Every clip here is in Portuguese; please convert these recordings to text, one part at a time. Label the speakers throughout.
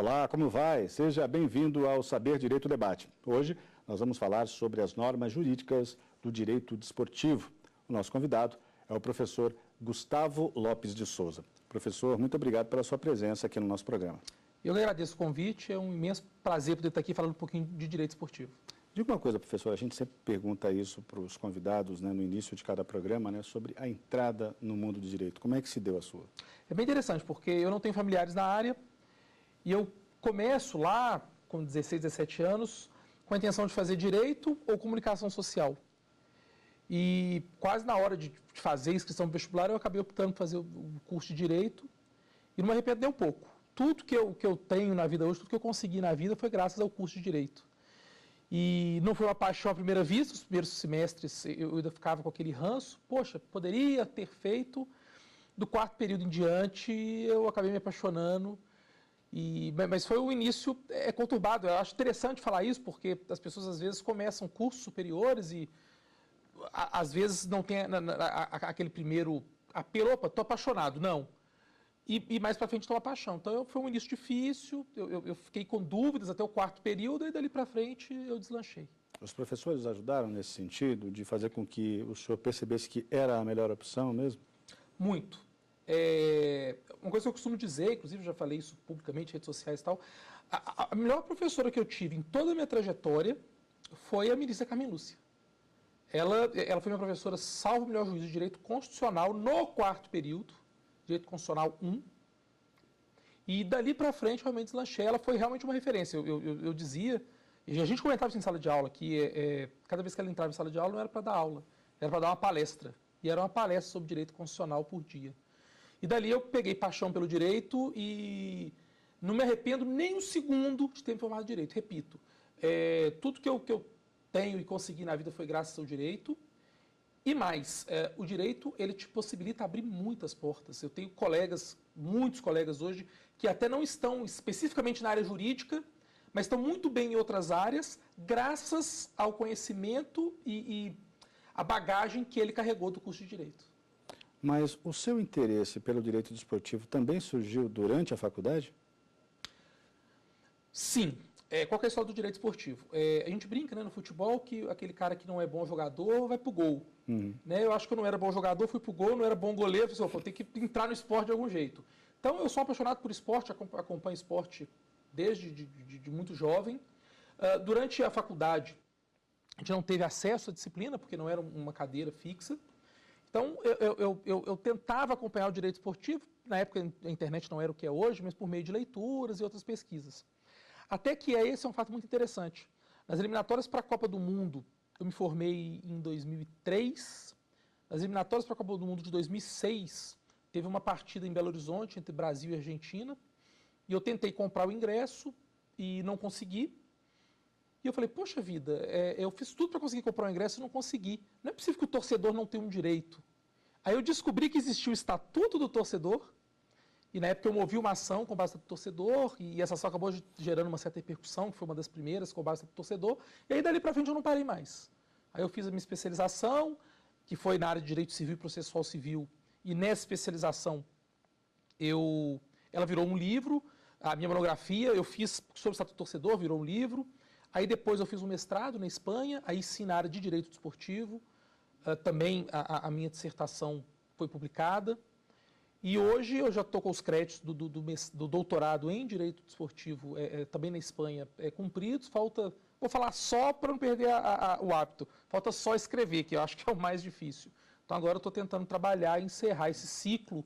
Speaker 1: Olá, como vai? Seja bem-vindo ao Saber Direito Debate. Hoje nós vamos falar sobre as normas jurídicas do direito desportivo. O nosso convidado é o professor Gustavo Lopes de Souza. Professor, muito obrigado pela sua presença aqui no nosso programa.
Speaker 2: Eu agradeço o convite, é um imenso prazer poder estar aqui falando um pouquinho de direito esportivo.
Speaker 1: Diga uma coisa, professor, a gente sempre pergunta isso para os convidados, no início de cada programa, sobre a entrada no mundo do direito. Como é que se deu a sua?
Speaker 2: É bem interessante, porque eu não tenho familiares na área e eu começo lá, com 16, 17 anos, com a intenção de fazer direito ou comunicação social. E quase na hora de fazer a inscrição no vestibular, eu acabei optando por fazer o curso de direito e não me arrependo nem um pouco. Tudo que eu tenho na vida hoje, tudo que eu consegui na vida foi graças ao curso de direito. E não foi uma paixão à primeira vista, os primeiros semestres eu ainda ficava com aquele ranço. Poxa, poderia ter feito. Do quarto período em diante, eu acabei me apaixonando. Mas foi um início conturbado. Eu acho interessante falar isso, porque as pessoas às vezes começam cursos superiores e às vezes não tem aquele primeiro apelo, opa, estou apaixonado. Não. E mais para frente, uma paixão. Então, foi um início difícil, eu fiquei com dúvidas até o quarto período e dali para frente eu deslanchei.
Speaker 1: Os professores ajudaram nesse sentido, de fazer com que o senhor percebesse que era a melhor opção mesmo?
Speaker 2: Muito. Uma coisa que eu costumo dizer, inclusive já falei isso publicamente, redes sociais e tal, a melhor professora que eu tive em toda a minha trajetória foi a ministra Carmen Lúcia. Ela foi minha professora, salvo o melhor juízo de direito constitucional no quarto período, Direito Constitucional 1, e dali para frente realmente deslanchei. Ela foi realmente uma referência. Eu dizia, e a gente comentava isso em sala de aula, que cada vez que ela entrava em sala de aula não era para dar aula, era para dar uma palestra. E era uma palestra sobre direito constitucional por dia. E dali eu peguei paixão pelo direito e não me arrependo nem um segundo de ter me formado em direito. Repito, tudo que eu tenho e consegui na vida foi graças ao direito. E mais, o direito, ele te possibilita abrir muitas portas. Eu tenho colegas, muitos colegas hoje, que até não estão especificamente na área jurídica, mas estão muito bem em outras áreas, graças ao conhecimento e a bagagem que ele carregou do curso de direito.
Speaker 1: Mas o seu interesse pelo direito desportivo também surgiu durante a faculdade?
Speaker 2: Sim. Qual que é a história do direito esportivo? A gente brinca, no futebol, que aquele cara que não é bom jogador vai pro gol. Eu acho que eu não era bom jogador, fui pro gol, não era bom goleiro, falei assim, tem que entrar no esporte de algum jeito. Então, eu sou apaixonado por esporte, acompanho esporte desde de muito jovem. Durante a faculdade, a gente não teve acesso à disciplina, porque não era uma cadeira fixa. Então, eu tentava acompanhar o direito esportivo, na época a internet não era o que é hoje, mas por meio de leituras e outras pesquisas. Até que esse é um fato muito interessante. Nas eliminatórias para a Copa do Mundo, eu me formei em 2003. Nas eliminatórias para a Copa do Mundo de 2006, teve uma partida em Belo Horizonte entre Brasil e Argentina. E eu tentei comprar o ingresso e não consegui. E eu falei, poxa vida, eu fiz tudo para conseguir comprar o ingresso e não consegui. Não é possível que o torcedor não tenha um direito. Aí eu descobri que existia o Estatuto do Torcedor. E na época eu movi uma ação com base no torcedor, e essa ação acabou gerando uma certa repercussão, que foi uma das primeiras com base no torcedor, e aí dali para frente eu não parei mais. Aí eu fiz a minha especialização, que foi na área de direito civil e processual civil, e nessa especialização ela virou um livro, a minha monografia eu fiz sobre o Estatuto do Torcedor, virou um livro, aí depois eu fiz um mestrado na Espanha, aí sim na área de direito desportivo, também a minha dissertação foi publicada. E hoje eu já estou com os créditos do doutorado em Direito Desportivo, também na Espanha, cumpridos. Falta, vou falar só para não perder o hábito, falta só escrever, que eu acho que é o mais difícil. Então agora eu estou tentando trabalhar e encerrar esse ciclo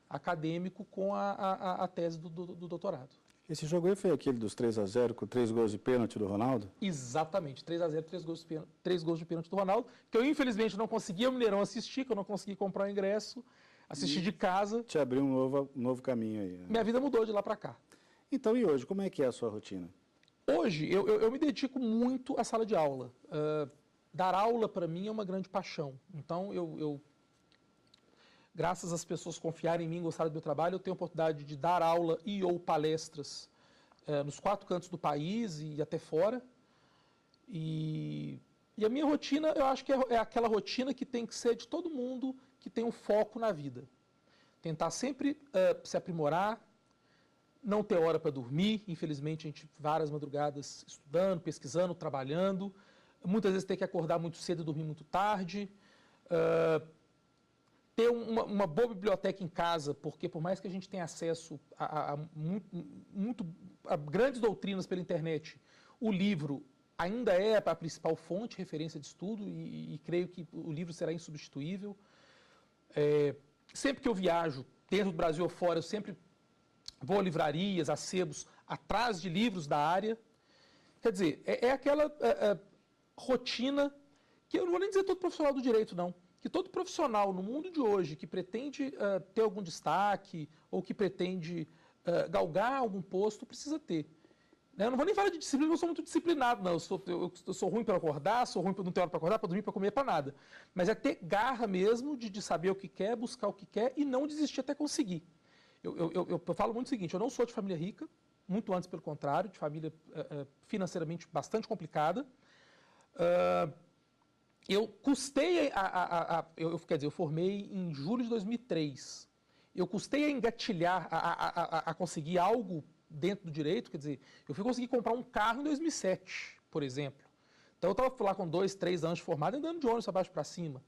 Speaker 2: acadêmico com a tese do doutorado.
Speaker 1: Esse jogo aí foi aquele dos 3-0 com 3 gols de pênalti do Ronaldo?
Speaker 2: Exatamente, 3-0, 3 gols de pênalti do Ronaldo, que eu infelizmente não consegui ao Mineirão assistir, que eu não consegui comprar o ingresso. Assisti de casa.
Speaker 1: Te abriu um novo caminho aí.
Speaker 2: Minha vida mudou de lá para cá.
Speaker 1: Então, e hoje, como é que é a sua rotina?
Speaker 2: Hoje, eu me dedico muito à sala de aula. Dar aula, para mim, é uma grande paixão. Então, graças às pessoas confiarem em mim, gostarem do meu trabalho, eu tenho a oportunidade de dar aula e ou palestras nos 4 cantos do país e até fora. E a minha rotina, eu acho que é aquela rotina que tem que ser de todo mundo que tem um foco na vida. Tentar sempre se aprimorar, não ter hora para dormir, infelizmente a gente várias madrugadas estudando, pesquisando, trabalhando, muitas vezes ter que acordar muito cedo e dormir muito tarde, ter uma boa biblioteca em casa, porque por mais que a gente tenha acesso a grandes doutrinas pela internet, o livro ainda é a principal fonte, referência de estudo, e creio que o livro será insubstituível. Sempre que eu viajo, dentro do Brasil ou fora, eu sempre vou a livrarias, a sebos, atrás de livros da área. Quer dizer, é aquela rotina que eu não vou nem dizer todo profissional do direito, não. Que todo profissional no mundo de hoje que pretende ter algum destaque ou que pretende galgar algum posto precisa ter. Eu não vou nem falar de disciplina, eu sou muito disciplinado, não. Eu sou ruim para acordar, sou ruim para não ter hora para acordar, para dormir, para comer, para nada. Mas é ter garra mesmo de saber o que quer, buscar o que quer e não desistir até conseguir. Eu falo muito o seguinte, eu não sou de família rica, muito antes pelo contrário, de família financeiramente bastante complicada. Eu custei eu formei em julho de 2003. Eu custei a engatilhar, a conseguir algo dentro do direito, quer dizer, eu fui conseguir comprar um carro em 2007, por exemplo. Então eu estava lá com 2, 3 anos de formado, andando de ônibus abaixo para cima.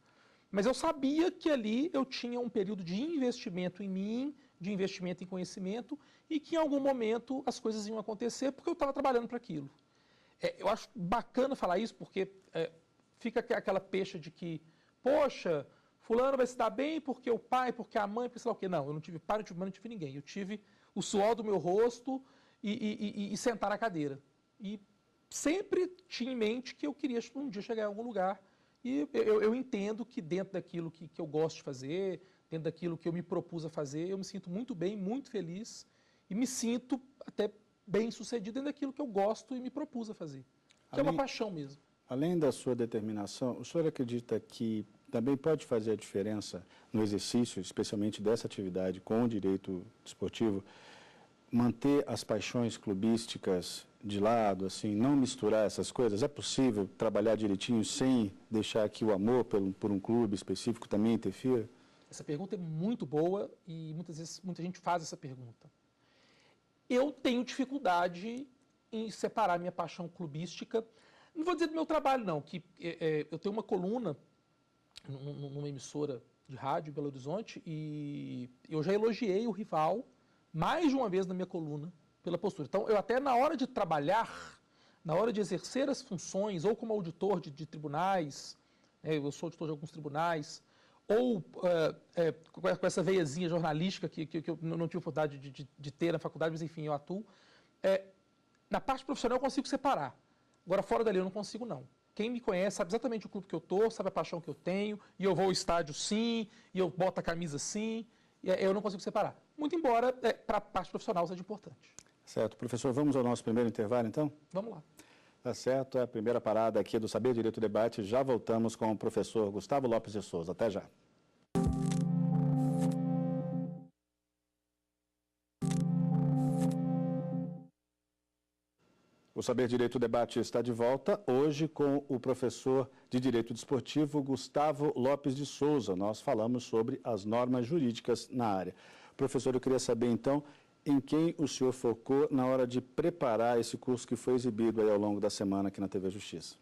Speaker 2: Mas eu sabia que ali eu tinha um período de investimento em mim, de investimento em conhecimento, e que em algum momento as coisas iam acontecer porque eu estava trabalhando para aquilo. Eu acho bacana falar isso porque fica aquela pecha de que, poxa, fulano vai se dar bem porque o pai, porque a mãe, porque sei lá o quê. Não, eu não tive pai, não tive mãe, não tive ninguém. Eu tive o suor do meu rosto e sentar na cadeira. E sempre tinha em mente que eu queria um dia chegar em algum lugar. E eu entendo que dentro daquilo que eu gosto de fazer, dentro daquilo que eu me propus a fazer, eu me sinto muito bem, muito feliz e me sinto até bem sucedido dentro daquilo que eu gosto e me propus a fazer. Que é uma paixão mesmo.
Speaker 1: Além da sua determinação, o senhor acredita que também pode fazer a diferença no exercício, especialmente dessa atividade com o direito desportivo, manter as paixões clubísticas de lado, assim, não misturar essas coisas? É possível trabalhar direitinho sem deixar que o amor por um clube específico também interfira?
Speaker 2: Essa pergunta é muito boa e muitas vezes muita gente faz essa pergunta. Eu tenho dificuldade em separar minha paixão clubística. Não vou dizer do meu trabalho, não, que eu tenho uma coluna numa emissora de rádio em Belo Horizonte e eu já elogiei o rival mais de uma vez na minha coluna pela postura. Então, eu até na hora de trabalhar, na hora de exercer as funções, ou como auditor de tribunais, eu sou auditor de alguns tribunais, ou com essa veiazinha jornalística que eu não tive oportunidade de ter na faculdade, mas enfim, eu atuo. Na parte profissional eu consigo separar. Agora, fora dali eu não consigo, não. Quem me conhece sabe exatamente o clube que eu estou, sabe a paixão que eu tenho, e eu vou ao estádio sim, e eu boto a camisa sim, e eu não consigo separar. Muito embora, para a parte profissional, seja importante.
Speaker 1: Certo. Professor, vamos ao nosso primeiro intervalo, então?
Speaker 2: Vamos lá.
Speaker 1: Tá certo. É a primeira parada aqui do Saber Direito Debate. Já voltamos com o professor Gustavo Lopes de Souza. Até já. O Saber Direito Debate está de volta, hoje com o professor de Direito Desportivo, Gustavo Lopes de Souza. Nós falamos sobre as normas jurídicas na área. Professor, eu queria saber, então, em quem o senhor focou na hora de preparar esse curso que foi exibido aí ao longo da semana aqui na TV Justiça.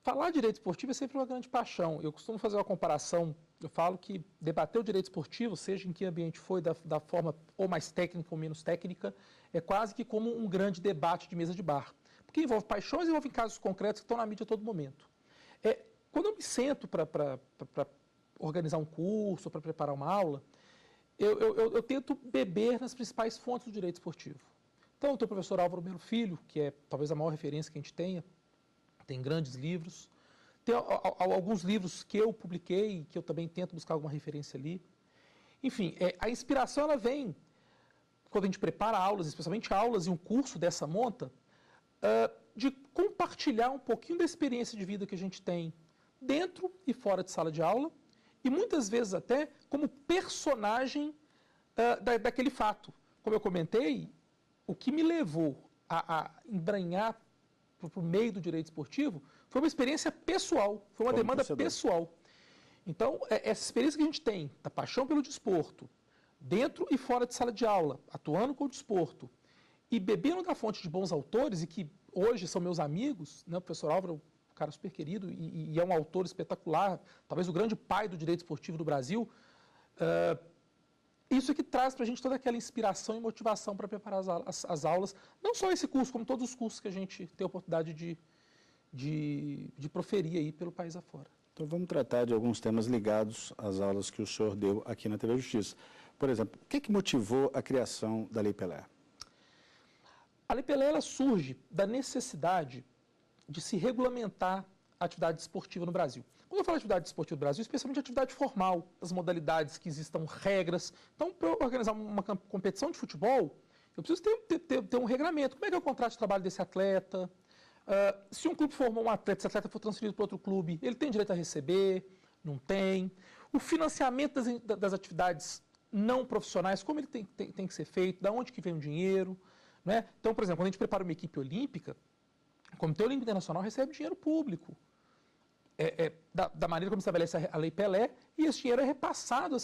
Speaker 2: Falar de direito esportivo é sempre uma grande paixão. Eu costumo fazer uma comparação, eu falo que debater o direito esportivo, seja em que ambiente for, da forma ou mais técnica ou menos técnica, é quase que como um grande debate de mesa de bar. Porque envolve paixões e envolve casos concretos que estão na mídia a todo momento. Quando eu me sento para organizar um curso, para preparar uma aula, eu tento beber nas principais fontes do direito esportivo. Então, eu tenho o professor Álvaro Melo Filho, que é talvez a maior referência que a gente tenha, tem grandes livros. Tem alguns livros que eu publiquei, que eu também tento buscar alguma referência ali. Enfim, a inspiração ela vem quando a gente prepara aulas, especialmente aulas e um curso dessa monta, de compartilhar um pouquinho da experiência de vida que a gente tem dentro e fora de sala de aula, e muitas vezes até como personagem daquele fato. Como eu comentei, o que me levou a embranhar para o meio do direito esportivo foi uma experiência pessoal, foi uma demanda pessoal. Então, essa experiência que a gente tem da paixão pelo desporto, dentro e fora de sala de aula, atuando com o desporto, e bebendo da fonte de bons autores, e que hoje são meus amigos, né? O professor Álvaro é um cara super querido e é um autor espetacular, talvez o grande pai do direito esportivo do Brasil, isso é que traz para a gente toda aquela inspiração e motivação para preparar as aulas, não só esse curso, como todos os cursos que a gente tem a oportunidade de proferir aí pelo país afora.
Speaker 1: Então vamos tratar de alguns temas ligados às aulas que o senhor deu aqui na TV Justiça. Por exemplo, o que motivou a criação da Lei Pelé?
Speaker 2: A Lei Pelé ela surge da necessidade de se regulamentar a atividade esportiva no Brasil. Quando eu falo de atividade esportiva no Brasil, especialmente a atividade formal, as modalidades que existam regras. Então, para eu organizar uma competição de futebol, eu preciso ter um regramento. Como é que é o contrato de trabalho desse atleta? Se um clube formou um atleta, esse atleta for transferido para outro clube, ele tem direito a receber? Não tem. O financiamento das atividades não profissionais, como ele tem que ser feito, de onde que vem o dinheiro, né? Então, por exemplo, quando a gente prepara uma equipe olímpica, o Comitê Olímpico Internacional recebe dinheiro público, da maneira como estabelece a Lei Pelé, e esse dinheiro é repassado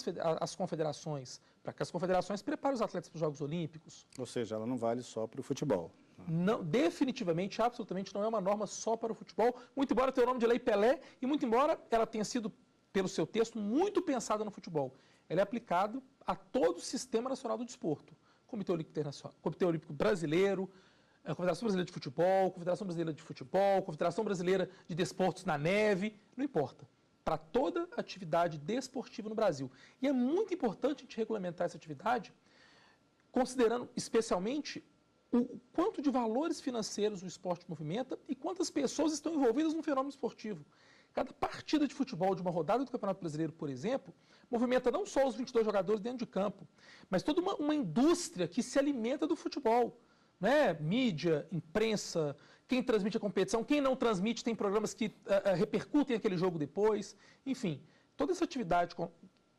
Speaker 2: às confederações, para que as confederações preparem os atletas para os Jogos Olímpicos.
Speaker 1: Ou seja, ela não vale só para o futebol.
Speaker 2: Não, definitivamente, absolutamente, não é uma norma só para o futebol, muito embora tenha o nome de Lei Pelé, e muito embora ela tenha sido, pelo seu texto, muito pensada no futebol. Ela é aplicada a todo o Sistema Nacional do Desporto. Comitê Olímpico Internacional, Comitê Olímpico Brasileiro, a Confederação Brasileira de Futebol, Confederação Brasileira de Futebol, Confederação Brasileira de Desportos na Neve, não importa. Para toda atividade desportiva no Brasil. E é muito importante a gente regulamentar essa atividade, considerando especialmente o quanto de valores financeiros o esporte movimenta e quantas pessoas estão envolvidas no fenômeno esportivo. Cada partida de futebol de uma rodada do Campeonato Brasileiro, por exemplo, movimenta não só os 22 jogadores dentro de campo, mas toda uma indústria que se alimenta do futebol. Né? Mídia, imprensa, quem transmite a competição, quem não transmite, tem programas que repercutem aquele jogo depois. Enfim, toda essa atividade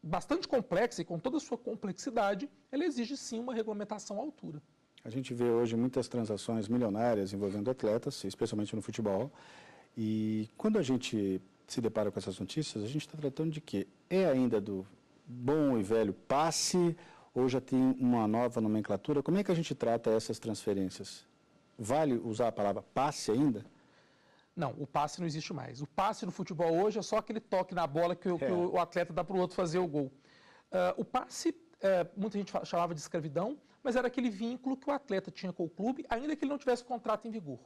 Speaker 2: bastante complexa e com toda a sua complexidade, ela exige sim uma regulamentação à altura.
Speaker 1: A gente vê hoje muitas transações milionárias envolvendo atletas, especialmente no futebol. E quando a gente se depara com essas notícias, a gente está tratando de quê? É ainda do bom e velho passe ou já tem uma nova nomenclatura? Como é que a gente trata essas transferências? Vale usar a palavra passe ainda?
Speaker 2: Não, o passe não existe mais. O passe no futebol hoje é só aquele toque na bola que o atleta dá para o outro fazer o gol. O passe, muita gente chamava de escravidão, mas era aquele vínculo que o atleta tinha com o clube, ainda que ele não tivesse contrato em vigor.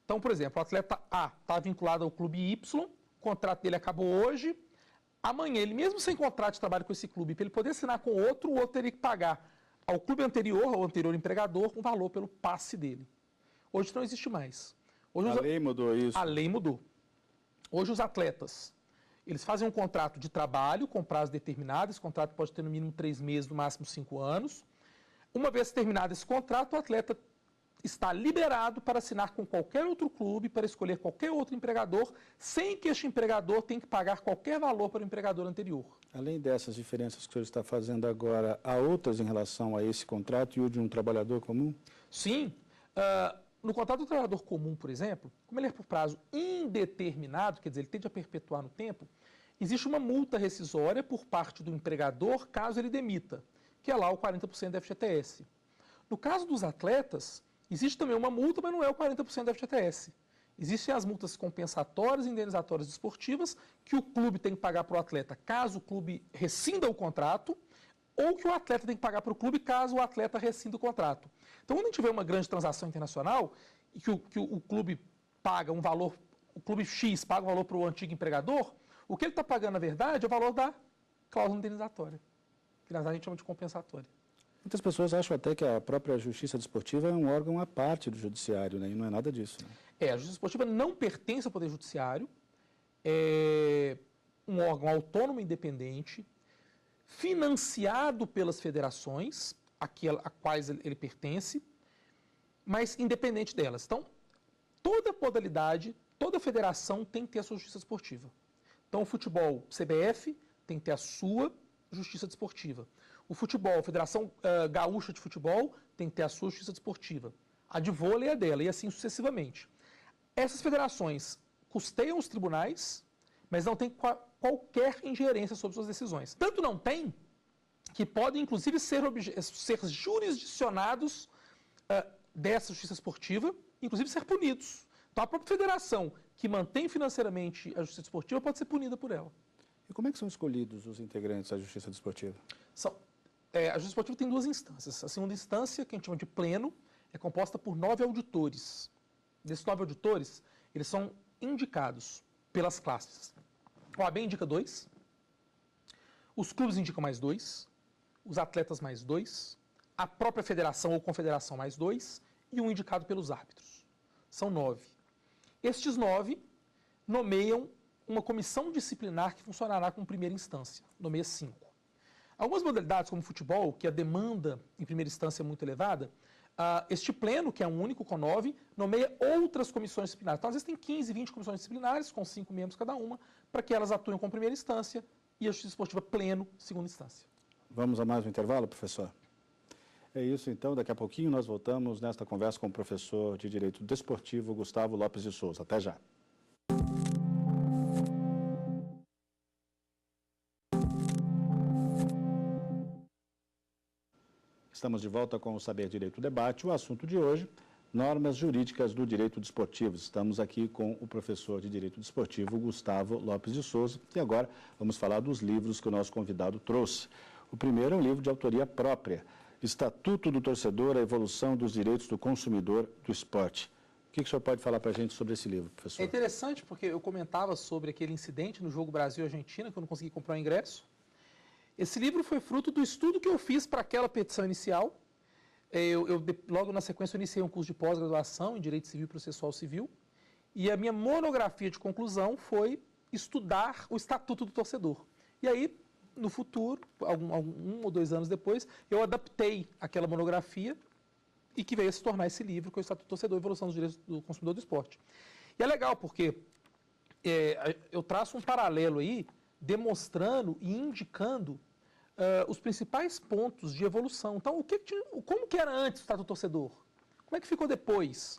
Speaker 2: Então, por exemplo, o atleta A está vinculado ao clube Y, o contrato dele acabou hoje, amanhã, ele mesmo sem contrato de trabalho com esse clube, para ele poder assinar com o outro teria que pagar ao clube anterior, ao anterior empregador, um valor pelo passe dele. Hoje não existe mais. Hoje
Speaker 1: a lei mudou isso?
Speaker 2: A lei mudou. Hoje os atletas, eles fazem um contrato de trabalho com prazo determinado, esse contrato pode ter no mínimo 3 meses, no máximo 5 anos. Uma vez terminado esse contrato, o atleta está liberado para assinar com qualquer outro clube, para escolher qualquer outro empregador, sem que este empregador tenha que pagar qualquer valor para o empregador anterior.
Speaker 1: Além dessas diferenças que o senhor está fazendo agora, há outras em relação a esse contrato e o de um trabalhador comum?
Speaker 2: Sim. No contrato do trabalhador comum, por exemplo, como ele é por prazo indeterminado, quer dizer, ele tende a perpetuar no tempo, existe uma multa rescisória por parte do empregador caso ele demita, que é lá o 40% da FGTS. No caso dos atletas, existe também uma multa, mas não é o 40% da FGTS. Existem as multas compensatórias e indenizatórias desportivas que o clube tem que pagar para o atleta caso o clube rescinda o contrato, ou que o atleta tem que pagar para o clube caso o atleta rescinda o contrato. Então, quando a gente vê uma grande transação internacional e que o clube paga um valor, o clube X paga um valor para o antigo empregador, o que ele está pagando, na verdade, é o valor da cláusula indenizatória, que na verdade a gente chama de compensatória.
Speaker 1: Muitas pessoas acham até que a própria Justiça Desportiva é um órgão à parte do Judiciário, né? E não é nada disso. Né?
Speaker 2: A Justiça Desportiva não pertence ao Poder Judiciário, é um órgão autônomo e independente, financiado pelas federações a quais ele pertence, mas independente delas. Então, toda modalidade, toda federação tem que ter a sua justiça desportiva. Então, o futebol, CBF, tem que ter a sua justiça desportiva. O futebol, a Federação Gaúcha de Futebol, tem que ter a sua justiça desportiva. A de vôlei é dela, e assim sucessivamente. Essas federações custeiam os tribunais, mas não têm qualquer ingerência sobre suas decisões. Tanto não tem, que podem, inclusive, ser jurisdicionados dessa justiça esportiva, inclusive ser punidos. Então, a própria federação que mantém financeiramente a justiça esportiva pode ser punida por ela.
Speaker 1: E como é que são escolhidos os integrantes da justiça desportiva?
Speaker 2: A justiça esportiva tem duas instâncias. A segunda instância, que a gente chama de pleno, é composta por 9 auditores. Desses 9 auditores, eles são indicados pelas classes. O OAB indica 2, os clubes indicam mais 2, os atletas mais 2, a própria federação ou confederação mais 2 e um indicado pelos árbitros. São 9. Estes 9 nomeiam uma comissão disciplinar que funcionará como primeira instância, nomeia 5. Algumas modalidades, como o futebol, que a demanda em primeira instância é muito elevada, este pleno, que é um único com 9, nomeia outras comissões disciplinares. Então, às vezes tem 15, 20 comissões disciplinares, com 5 membros cada uma, para que elas atuem como primeira instância e a justiça esportiva pleno, segunda instância.
Speaker 1: Vamos a mais um intervalo, professor? É isso, então. Daqui a pouquinho nós voltamos nesta conversa com o professor de Direito Desportivo, Gustavo Lopes de Souza. Até já. Estamos de volta com o Saber Direito Debate. O assunto de hoje, normas jurídicas do direito desportivo. Estamos aqui com o professor de Direito Desportivo, Gustavo Lopes de Souza. E agora vamos falar dos livros que o nosso convidado trouxe. O primeiro é um livro de autoria própria, Estatuto do Torcedor, a evolução dos direitos do consumidor do esporte. O que o senhor pode falar para a gente sobre esse livro, professor?
Speaker 2: É interessante porque eu comentava sobre aquele incidente no jogo Brasil-Argentina, que eu não consegui comprar o ingresso. Esse livro foi fruto do estudo que eu fiz para aquela petição inicial. Logo na sequência, eu iniciei um curso de pós-graduação em Direito Civil e Processual Civil. E a minha monografia de conclusão foi estudar o Estatuto do Torcedor. E aí, no futuro, um ou 2 anos depois, eu adaptei aquela monografia e que veio a se tornar esse livro, que é o Estatuto do Torcedor, Evolução dos Direitos do Consumidor do Esporte. E é legal porque eu traço um paralelo aí, demonstrando e indicando os principais pontos de evolução. Então, como que era antes o Estatuto do Torcedor? Como é que ficou depois?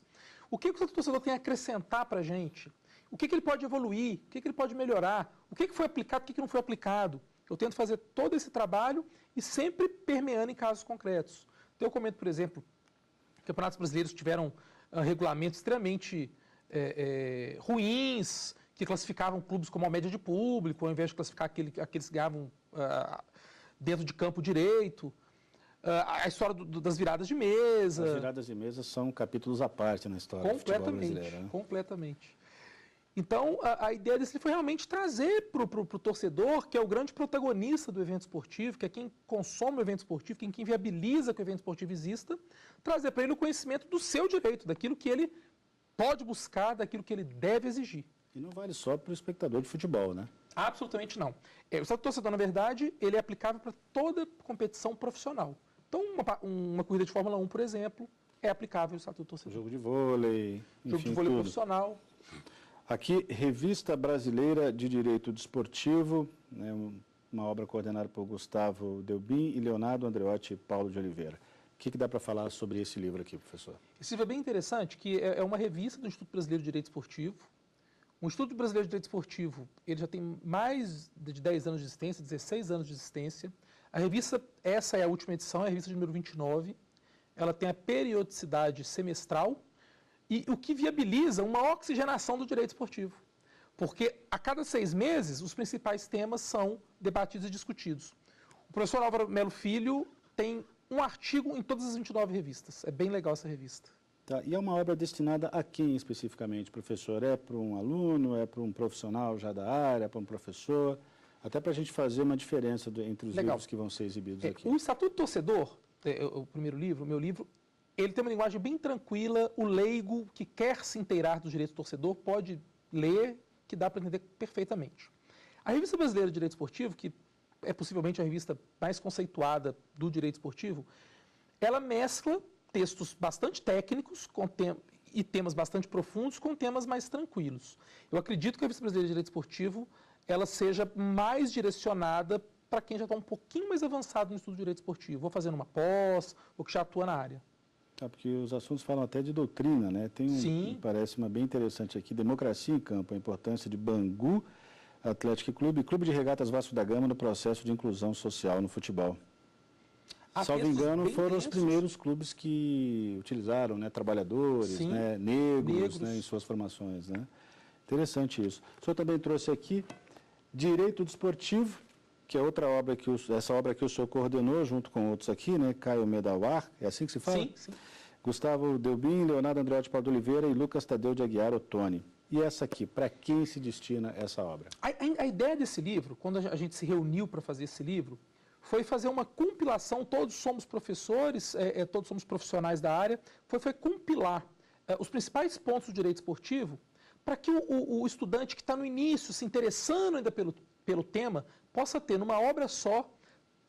Speaker 2: O que o Estatuto do Torcedor tem a acrescentar para a gente? O que ele pode evoluir? O que ele pode melhorar? O que foi aplicado? O que não foi aplicado? Eu tento fazer todo esse trabalho e sempre permeando em casos concretos. Então, eu comento, por exemplo, campeonatos brasileiros tiveram regulamentos extremamente ruins, que classificavam clubes como a média de público, ao invés de classificar aqueles que ganhavam dentro de campo direito. A história das viradas de mesa.
Speaker 1: As viradas de mesa são capítulos à parte na história do futebol brasileiro, né?
Speaker 2: Completamente. Então, a ideia desse foi realmente trazer para o torcedor, que é o grande protagonista do evento esportivo, que é quem consome o evento esportivo, quem viabiliza que o evento esportivo exista, trazer para ele o conhecimento do seu direito, daquilo que ele pode buscar, daquilo que ele deve exigir.
Speaker 1: E não vale só para o espectador de futebol, né?
Speaker 2: Absolutamente não. O Estatuto do Torcedor, na verdade, ele é aplicável para toda competição profissional. Então, uma corrida de Fórmula 1, por exemplo, é aplicável o Estatuto do Torcedor.
Speaker 1: Jogo de vôlei, enfim,
Speaker 2: jogo de vôlei
Speaker 1: tudo.
Speaker 2: Profissional.
Speaker 1: Aqui, Revista Brasileira de Direito Desportivo, né, uma obra coordenada por Gustavo Delbin e Leonardo Andreotti e Paulo de Oliveira. O que dá para falar sobre esse livro aqui, professor?
Speaker 2: Esse livro é bem interessante, que é uma revista do Instituto Brasileiro de Direito Esportivo. O Instituto Brasileiro de Direito Esportivo, ele já tem mais de 10 anos de existência, 16 anos de existência. A revista, essa é a última edição, é a revista de número 29. Ela tem a periodicidade semestral e o que viabiliza uma oxigenação do direito esportivo. Porque a cada 6 meses, os principais temas são debatidos e discutidos. O professor Álvaro Melo Filho tem um artigo em todas as 29 revistas. É bem legal essa revista.
Speaker 1: Tá, e é uma obra destinada a quem especificamente, professor? É para um aluno, é para um profissional já da área, para um professor? Até para a gente fazer uma diferença entre os livros que vão ser exibidos aqui.
Speaker 2: O Estatuto do Torcedor, o primeiro livro, o meu livro, ele tem uma linguagem bem tranquila, o leigo que quer se inteirar dos direitos do torcedor pode ler, que dá para entender perfeitamente. A Revista Brasileira de Direito Esportivo, que é possivelmente a revista mais conceituada do direito esportivo, ela mescla textos bastante técnicos e temas bastante profundos com temas mais tranquilos. Eu acredito que a Revista Brasileira de Direito Esportivo ela seja mais direcionada para quem já está um pouquinho mais avançado no estudo de direito esportivo, ou fazendo uma pós, ou que já atua na área.
Speaker 1: Tá, porque os assuntos falam até de doutrina, né? Tem me parece uma bem interessante aqui, Democracia em Campo, a importância de Bangu Atlético Clube e Clube de Regatas Vasco da Gama no processo de inclusão social no futebol. Salvo engano, foram os primeiros clubes que utilizaram, né, trabalhadores, né, negros, né, em suas formações, né? Interessante isso. O senhor também trouxe aqui Direito Desportivo, que é outra obra que essa obra que o senhor coordenou junto com outros aqui, né, Caio Medawar, é assim que se fala?
Speaker 2: Sim.
Speaker 1: Gustavo Delbin, Leonardo Andreotti Paulo de Oliveira e Lucas Tadeu de Aguiar Ottoni. E essa aqui, para quem se destina essa obra?
Speaker 2: A ideia desse livro, quando a gente se reuniu para fazer esse livro, foi fazer uma compilação, todos somos professores, todos somos profissionais da área, foi compilar os principais pontos do direito esportivo para que o estudante que está no início, se interessando ainda pelo tema, possa ter numa obra só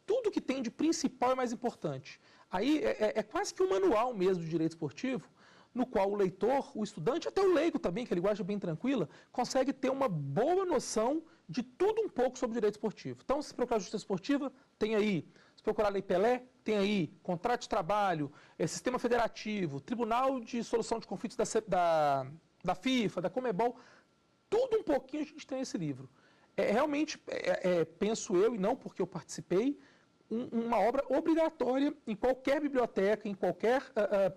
Speaker 2: tudo que tem de principal e mais importante. Aí é quase que um manual mesmo de direito esportivo, no qual o leitor, o estudante, até o leigo também, que a linguagem é bem tranquila, consegue ter uma boa noção de tudo um pouco sobre o direito esportivo. Então, se procurar justiça esportiva, tem aí. Se procurar Lei Pelé, tem aí. Contrato de trabalho, sistema federativo, Tribunal de Solução de Conflitos da FIFA, da Conmebol, tudo um pouquinho a gente tem nesse livro. Realmente, penso eu, e não porque eu participei, uma obra obrigatória em qualquer biblioteca, em qualquer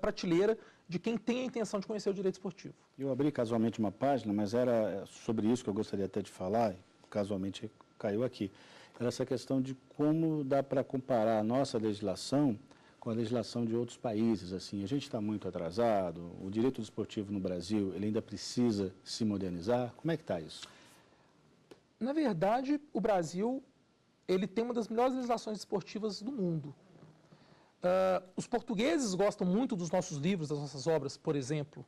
Speaker 2: prateleira, de quem tem a intenção de conhecer o direito esportivo.
Speaker 1: Eu abri casualmente uma página, mas era sobre isso que eu gostaria até de falar, e casualmente caiu aqui. Era essa questão de como dá para comparar a nossa legislação com a legislação de outros países. Assim, a gente está muito atrasado, o direito desportivo no Brasil, ele ainda precisa se modernizar. Como é que está isso?
Speaker 2: Na verdade, o Brasil, ele tem uma das melhores legislações esportivas do mundo. Os portugueses gostam muito dos nossos livros, das nossas obras, por exemplo.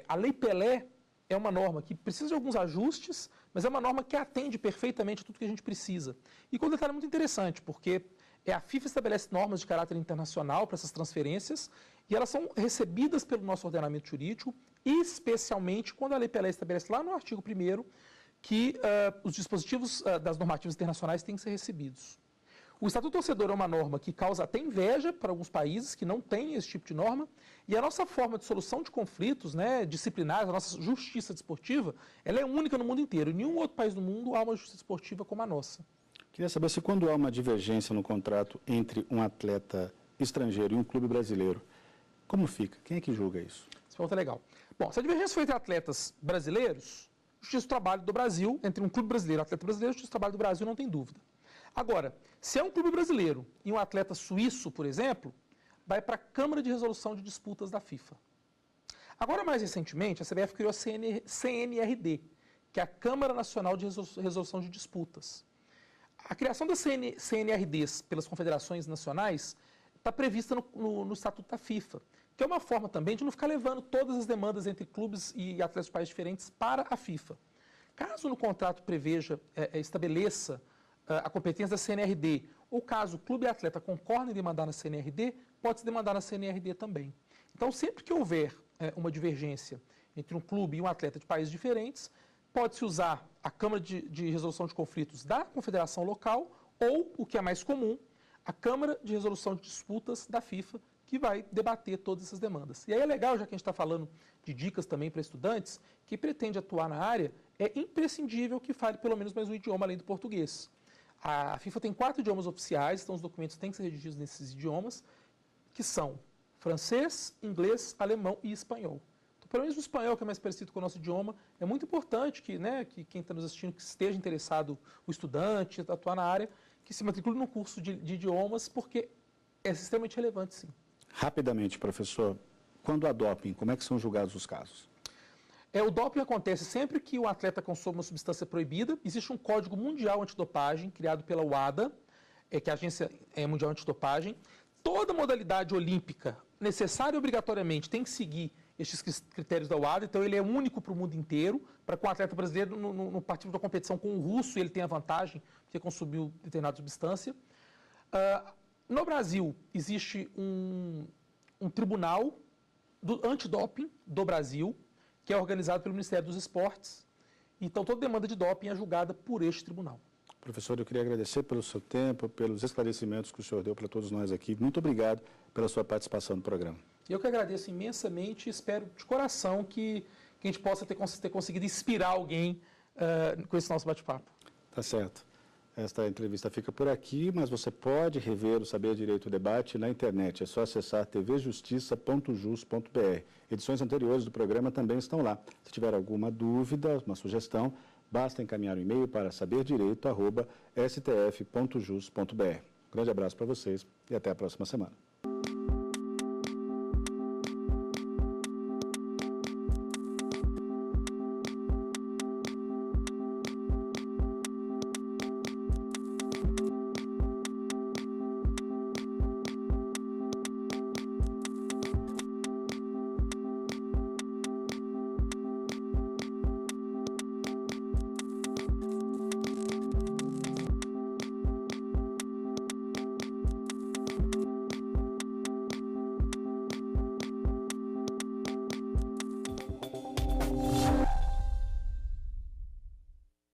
Speaker 2: A Lei Pelé é uma norma que precisa de alguns ajustes, mas é uma norma que atende perfeitamente a tudo que a gente precisa. E com um detalhe muito interessante, porque a FIFA estabelece normas de caráter internacional para essas transferências, e elas são recebidas pelo nosso ordenamento jurídico, especialmente quando a Lei Pelé estabelece lá no artigo 1º que os dispositivos das normativas internacionais têm que ser recebidos. O Estatuto Torcedor é uma norma que causa até inveja para alguns países que não têm esse tipo de norma, e a nossa forma de solução de conflitos, né, disciplinares, a nossa justiça desportiva, ela é única no mundo inteiro. Em nenhum outro país do mundo há uma justiça desportiva como a nossa. Queria
Speaker 1: saber se quando há uma divergência no contrato entre um atleta estrangeiro e um clube brasileiro, como fica? Quem é que julga isso?
Speaker 2: Essa pergunta é legal. Bom, se a divergência foi entre atletas brasileiros, Justiça do Trabalho do Brasil, entre um clube brasileiro e um atleta brasileiro, Justiça do Trabalho do Brasil não tem dúvida. Agora, se é um clube brasileiro e um atleta suíço, por exemplo, vai para a Câmara de Resolução de Disputas da FIFA. Agora, mais recentemente, a CBF criou a CNRD, que é a Câmara Nacional de Resolução de Disputas. A criação das CNRDs pelas confederações nacionais está prevista no Estatuto da FIFA, que é uma forma também de não ficar levando todas as demandas entre clubes e atletas de países diferentes para a FIFA. Caso no contrato estabeleça a competência da CNRD, ou caso o clube e atleta concordem em demandar na CNRD, pode se demandar na CNRD também. Então, sempre que houver uma divergência entre um clube e um atleta de países diferentes, pode-se usar a Câmara de Resolução de Conflitos da confederação local ou, o que é mais comum, a Câmara de Resolução de Disputas da FIFA, que vai debater todas essas demandas. E aí é legal, já que a gente está falando de dicas também para estudantes, que pretende atuar na área, é imprescindível que fale pelo menos mais um idioma além do português. A FIFA tem 4 idiomas oficiais, então os documentos têm que ser redigidos nesses idiomas, que são francês, inglês, alemão e espanhol. Então, pelo menos o espanhol, que é mais parecido com o nosso idioma, é muito importante que quem está nos assistindo, que esteja interessado, o estudante, a atuar na área, que se matricule no curso de idiomas, porque é extremamente relevante, sim.
Speaker 1: Rapidamente, professor, quando há doping, como é que são julgados os casos?
Speaker 2: O doping acontece sempre que o atleta consome uma substância proibida. Existe um código mundial antidopagem, criado pela UADA, que é a Agência Mundial Antidopagem. Toda modalidade olímpica, necessária e obrigatoriamente, tem que seguir estes critérios da UADA, então ele é único para o mundo inteiro, para que um atleta brasileiro, no participar da competição com o russo, ele tenha vantagem, porque consumiu determinada substância. No Brasil, existe um tribunal antidoping do Brasil, que é organizado pelo Ministério dos Esportes. Então, toda demanda de doping é julgada por este tribunal.
Speaker 1: Professor, eu queria agradecer pelo seu tempo, pelos esclarecimentos que o senhor deu para todos nós aqui. Muito obrigado pela sua participação no programa.
Speaker 2: Eu que agradeço imensamente e espero de coração que a gente possa ter conseguido inspirar alguém com esse nosso bate-papo.
Speaker 1: Tá certo. Esta entrevista fica por aqui, mas você pode rever o Saber Direito Debate na internet. É só acessar tvjustiça.jus.br. Edições anteriores do programa também estão lá. Se tiver alguma dúvida, uma sugestão, basta encaminhar um e-mail para saberdireito@stf.jus.br. Grande abraço para vocês e até a próxima semana.